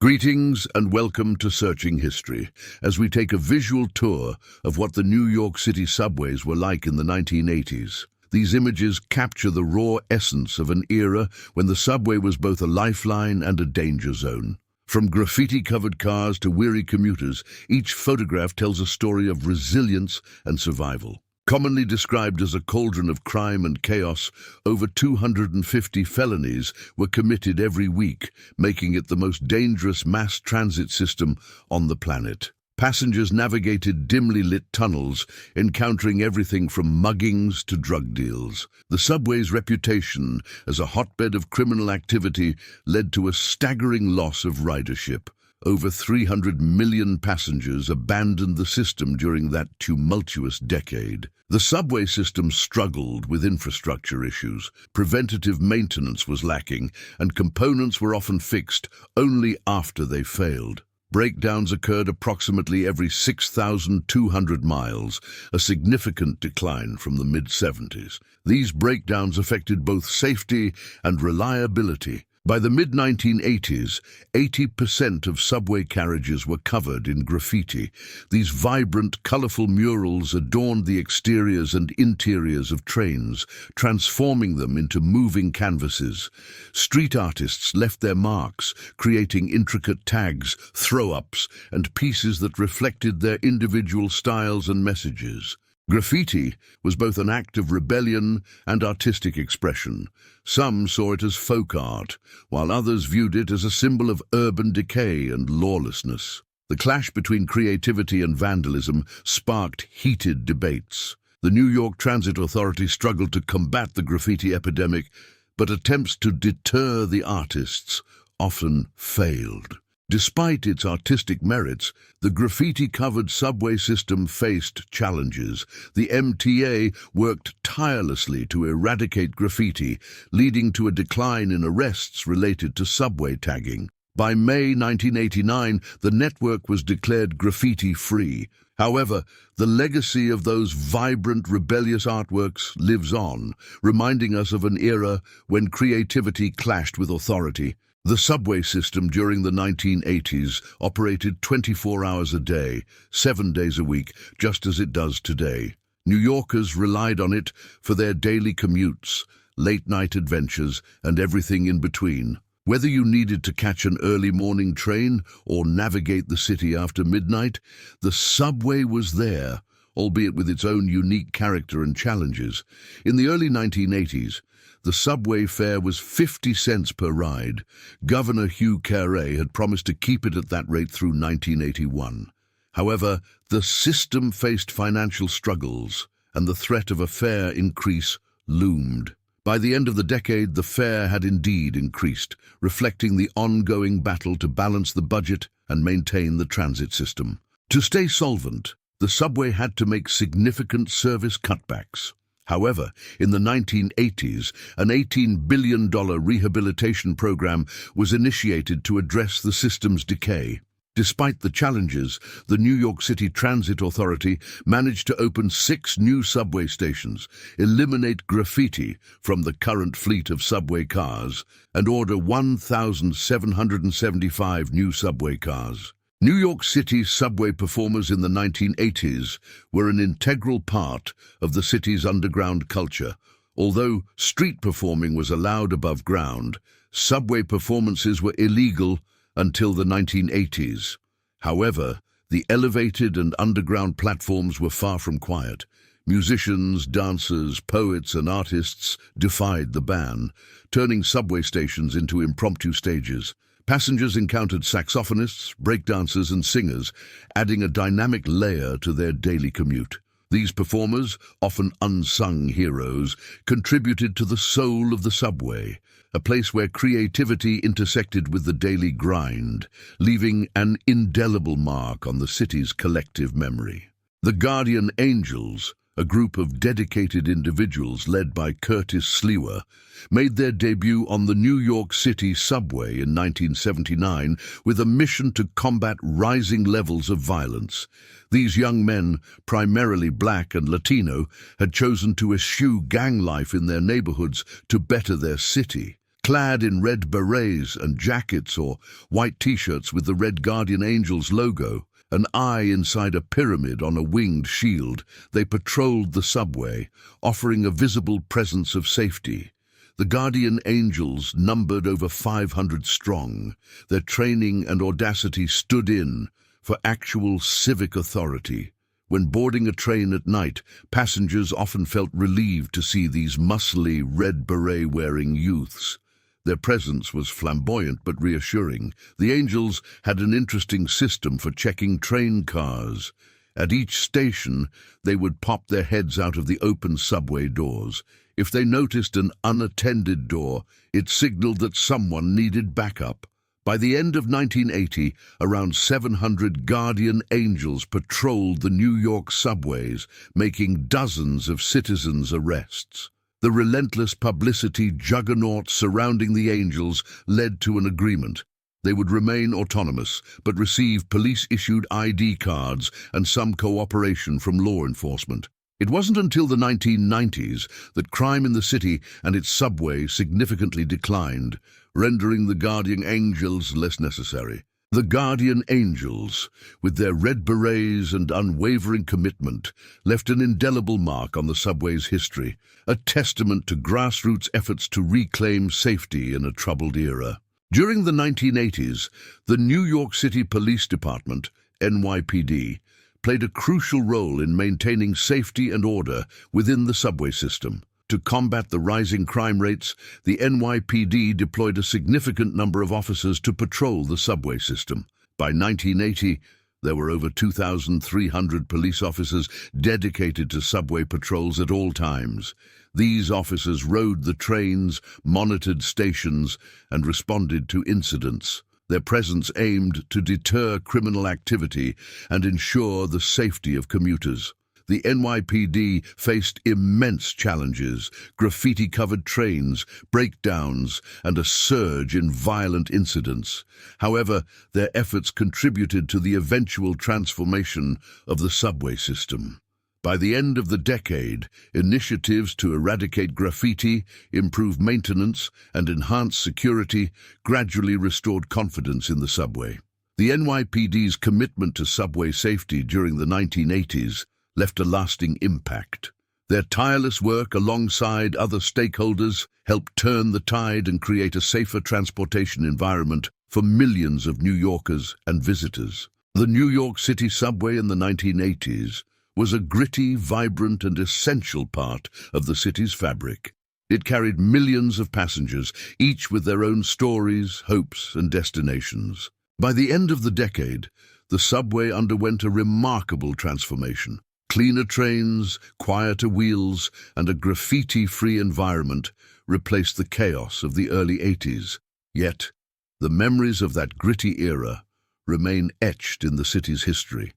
Greetings and welcome to Searching History, as we take a visual tour of what the New York City subways were like in the 1980s. These images capture the raw essence of an era when the subway was both a lifeline and a danger zone. From graffiti-covered cars to weary commuters, each photograph tells a story of resilience and survival. Commonly described as a cauldron of crime and chaos, over 250 felonies were committed every week, making it the most dangerous mass transit system on the planet. Passengers navigated dimly lit tunnels, encountering everything from muggings to drug deals. The subway's reputation as a hotbed of criminal activity led to a staggering loss of ridership. Over 300 million passengers abandoned the system during that tumultuous decade. The subway system struggled with infrastructure issues. Preventative maintenance was lacking, and components were often fixed only after they failed. Breakdowns occurred approximately every 6,200 miles, a significant decline from the mid-70s. These breakdowns affected both safety and reliability. By the mid-1980s, 80% of subway carriages were covered in graffiti. These vibrant, colorful murals adorned the exteriors and interiors of trains, transforming them into moving canvases. Street artists left their marks, creating intricate tags, throw-ups, and pieces that reflected their individual styles and messages. Graffiti was both an act of rebellion and artistic expression. Some saw it as folk art, while others viewed it as a symbol of urban decay and lawlessness. The clash between creativity and vandalism sparked heated debates. The New York Transit Authority struggled to combat the graffiti epidemic, but attempts to deter the artists often failed. Despite its artistic merits, the graffiti-covered subway system faced challenges. The MTA worked tirelessly to eradicate graffiti, leading to a decline in arrests related to subway tagging. By May 1989, the network was declared graffiti-free. However, the legacy of those vibrant, rebellious artworks lives on, reminding us of an era when creativity clashed with authority. The subway system during the 1980s operated 24 hours a day, 7 days a week, just as it does today. New Yorkers relied on it for their daily commutes, late-night adventures, and everything in between. Whether you needed to catch an early morning train or navigate the city after midnight, the subway was there, albeit with its own unique character and challenges. In the early 1980s, the subway fare was 50 cents per ride. Governor Hugh Carey had promised to keep it at that rate through 1981. However, the system faced financial struggles, and the threat of a fare increase loomed. By the end of the decade, the fare had indeed increased, reflecting the ongoing battle to balance the budget and maintain the transit system. To stay solvent, the subway had to make significant service cutbacks. However, in the 1980s, an $18 billion rehabilitation program was initiated to address the system's decay. Despite the challenges, the New York City Transit Authority managed to open 6 new subway stations, eliminate graffiti from the current fleet of subway cars, and order 1,775 new subway cars. New York City's subway performers in the 1980s were an integral part of the city's underground culture. Although street performing was allowed above ground, subway performances were illegal until the 1980s. However, the elevated and underground platforms were far from quiet. Musicians, dancers, poets, and artists defied the ban, turning subway stations into impromptu stages. Passengers encountered saxophonists, breakdancers, and singers, adding a dynamic layer to their daily commute. These performers, often unsung heroes, contributed to the soul of the subway, a place where creativity intersected with the daily grind, leaving an indelible mark on the city's collective memory. The Guardian Angels, a group of dedicated individuals led by Curtis Slewa, made their debut on the New York City subway in 1979 with a mission to combat rising levels of violence. These young men, primarily black and Latino, had chosen to eschew gang life in their neighborhoods to better their city. clad in red berets and jackets or white t-shirts with the Red Guardian Angels logo, an eye inside a pyramid on a winged shield, they patrolled the subway, offering a visible presence of safety. The Guardian Angels numbered over 500 strong. Their training and audacity stood in for actual civic authority. When boarding a train at night, passengers often felt relieved to see these muscly, red beret-wearing youths. Their presence was flamboyant but reassuring. The Angels had an interesting system for checking train cars. At each station, they would pop their heads out of the open subway doors. If they noticed an unattended door, it signaled that someone needed backup. By the end of 1980, around 700 Guardian Angels patrolled the New York subways, making dozens of citizens' arrests. The relentless publicity juggernaut surrounding the Angels led to an agreement. They would remain autonomous, but receive police-issued ID cards and some cooperation from law enforcement. It wasn't until the 1990s that crime in the city and its subway significantly declined, rendering the Guardian Angels less necessary. The Guardian Angels, with their red berets and unwavering commitment, left an indelible mark on the subway's history, a testament to grassroots efforts to reclaim safety in a troubled era. During the 1980s, the New York City Police Department, NYPD, played a crucial role in maintaining safety and order within the subway system. To combat the rising crime rates, the NYPD deployed a significant number of officers to patrol the subway system. By 1980, there were over 2,300 police officers dedicated to subway patrols at all times. These officers rode the trains, monitored stations, and responded to incidents. Their presence aimed to deter criminal activity and ensure the safety of commuters. The NYPD faced immense challenges: graffiti-covered trains, breakdowns, and a surge in violent incidents. However, their efforts contributed to the eventual transformation of the subway system. By the end of the decade, initiatives to eradicate graffiti, improve maintenance, and enhance security gradually restored confidence in the subway. The NYPD's commitment to subway safety during the 1980s left a lasting impact. Their tireless work alongside other stakeholders helped turn the tide and create a safer transportation environment for millions of New Yorkers and visitors. The New York City subway in the 1980s was a gritty, vibrant, and essential part of the city's fabric. It carried millions of passengers, each with their own stories, hopes, and destinations. By the end of the decade, the subway underwent a remarkable transformation. Cleaner trains, quieter wheels, and a graffiti-free environment replaced the chaos of the early 80s. Yet, the memories of that gritty era remain etched in the city's history.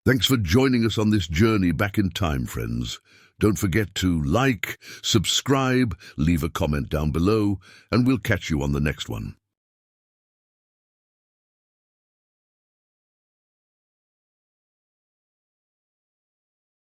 Thanks for joining us on this journey back in time, friends. Don't forget to like, subscribe, leave a comment down below, and we'll catch you on the next one.